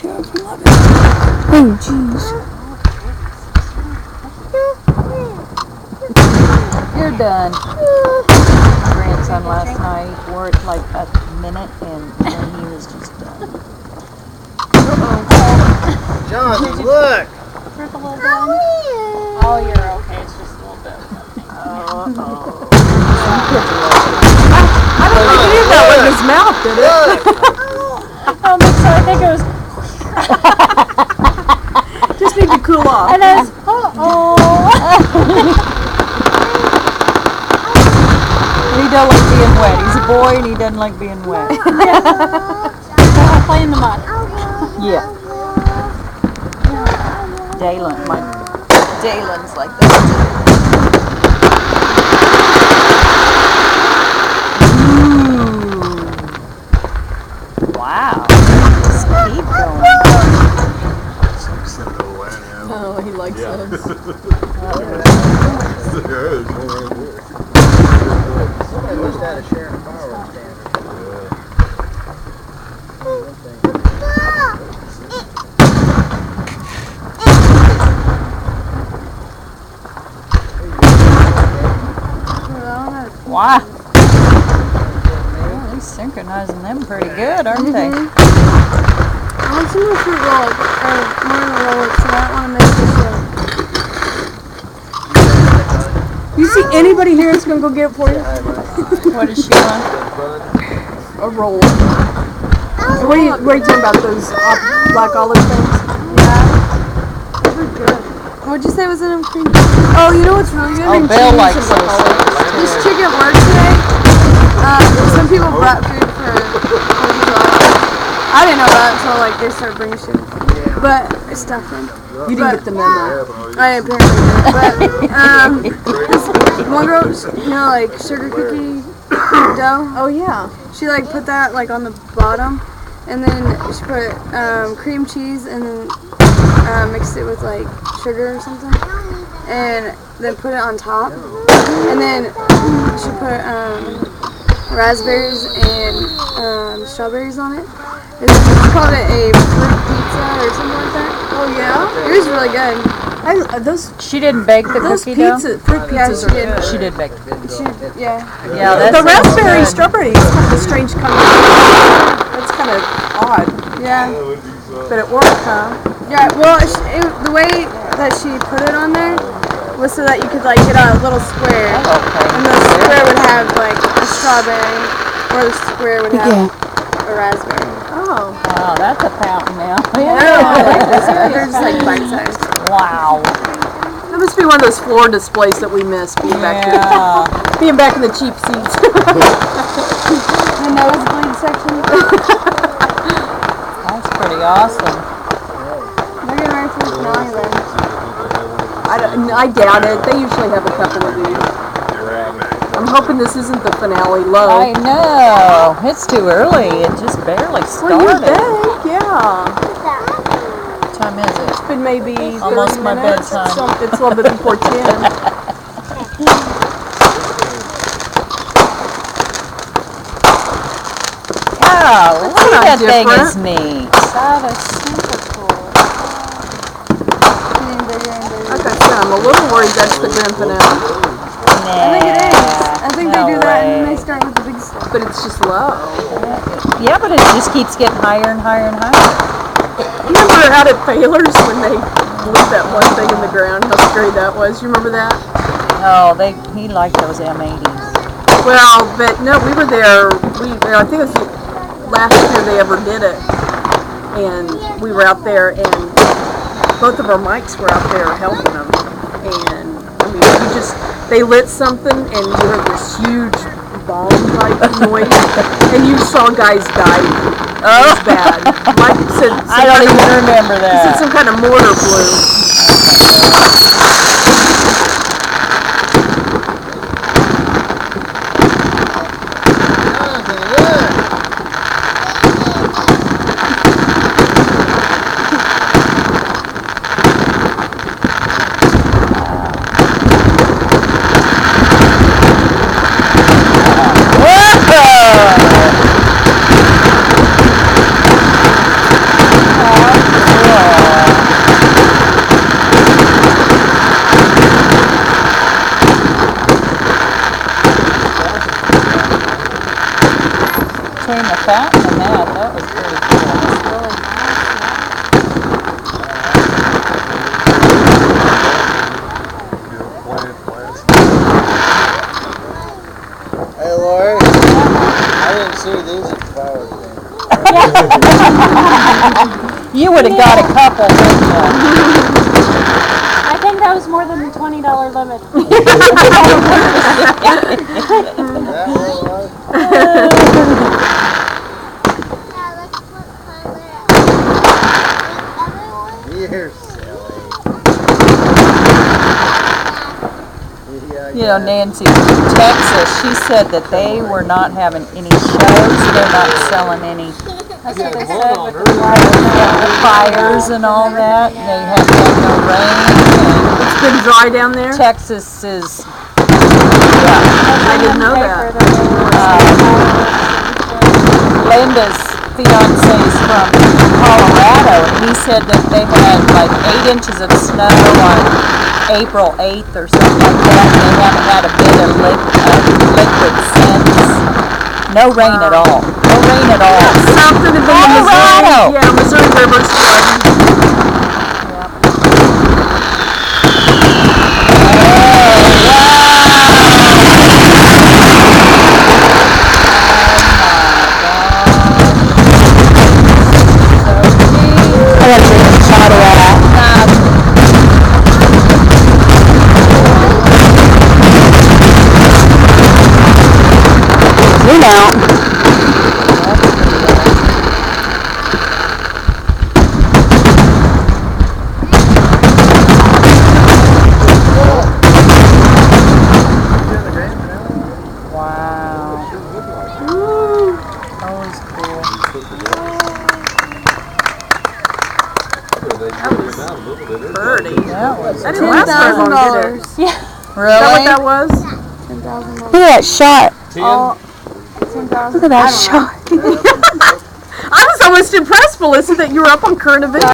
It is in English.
Oh, jeez. You're done. My grandson last night worked like a minute and then he was just done. Jonathan, look! Rip a little bit. Oh, you're okay. It's just a little bit. I don't think it did that with his mouth, did it? I don't think so. I think it was. Just need to cool off. And it's. He don't like being wet. He's a boy and he doesn't like being wet. Play in the mud. Yeah. Dalen's like that too. Wow. Just keep going. Oh, he likes those. Somebody must have had a Sharon fireworks stand. Wow. Well, he's synchronizing them pretty good, aren't they? I want some more fruit roll, or more roll, so I don't want to make this You see anybody here that's going to go get it for you? What does she want? A roll. What are you talking about, those black olive things? They're good. What'd you say was in them? Cream? Oh, you know what's really good? Oh, Bill likes those. This chicken at work today. Some people brought food for 4th of July. I didn't know that until like they started bringing shit. But I stuffed them. You didn't get the memo. I apparently did. But this one girl, you know, like sugar cookie dough. Oh yeah. She like put that like on the bottom, and then she put cream cheese, and then mixed it with like sugar or something, and then put it on top, and then she put raspberries and strawberries on it. And she called it a fruit pizza or something like that. Oh yeah. It was really good. She didn't bake the Those cookie dough? fruit pizzas are good. She did bake. Yeah. Yeah, that's The raspberry good. strawberry is kind of a strange combination. That's kind of odd, Yeah. but it worked, huh? Yeah. Well, the way that she put it on there was so that you could like get a little square, and the square would have like a strawberry, or the square would have a raspberry. Oh. Wow, that's a fountain now. They're just like bite sized. Wow. That must be one of those floor displays that we miss being back Yeah. being back in the cheap seats. The nosebleed section. That's pretty awesome. They're getting ready for the finale then. I doubt it. They usually have a couple of these. I'm hoping this isn't the finale low. I know. It's too early. It just barely started. Well, you think? Yeah. What time is it? It's been maybe 30 Almost my minutes. bedtime. It's a little bit before 10. Oh, look not at that thing different. is neat. That is super cool. Getting bigger and bigger. Like I said, I'm a little worried that's the grand finale, I think it is. I think they do that and then they start with the big stuff. but it's just low. Yeah, but it just keeps getting higher and higher and higher. You remember out at Failers when they blew that one thing in the ground? How scary that was. You remember that? Oh, he liked those M80s. Well, but no, we were there. I think it was the last year they ever did it, and we were out there, and both of our mics were out there helping them. And I mean, they lit something, and you heard this huge bomb type noise, and you saw guys die. It was bad. Mike said I don't even remember he said that. some kind of mortar blew. Whoa! between the fat and the mat, that was pretty cool. Hey, Lori. I didn't see these at Flowers Day. You would have got a couple, wouldn't you? I think that was more than the $20 limit. That what it was? You're silly. Yeah, You know, Nancy, Texas, she said that they were not having any shows, they're not selling any That's what they said with the fires and all that. They have had no rain. It's been dry down there? And Texas is, I didn't know that. Linda's fiance is from Colorado, and he said that they had like 8 inches of snow on April 8th or something like that, and they haven't had a bit of liquid since. No rain at all. No rain at all. South of the Colorado! Missouri. Yeah, Missouri River's flooding. Wow. Always cool. Pretty. That was That didn't last very long, did it? $10,000. Is that what really. that was? $10,000. Look at that shot. $10,000. Look at that shot. I was almost impressed, Melissa, that you were up on current events.